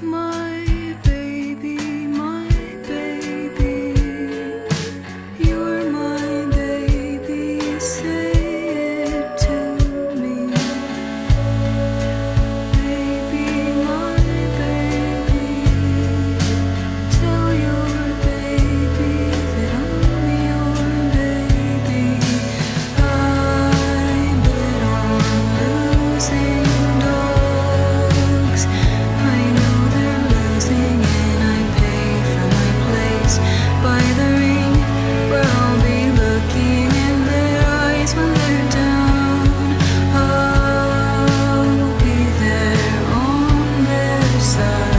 My baby, you're my baby, say it to me. Baby, my baby, tell your baby that I'm your baby. I bet on losing dogs. I know they're losing and I pay for my place by the ring where I'll be looking in their eyes when they're down. I'll be there on their side.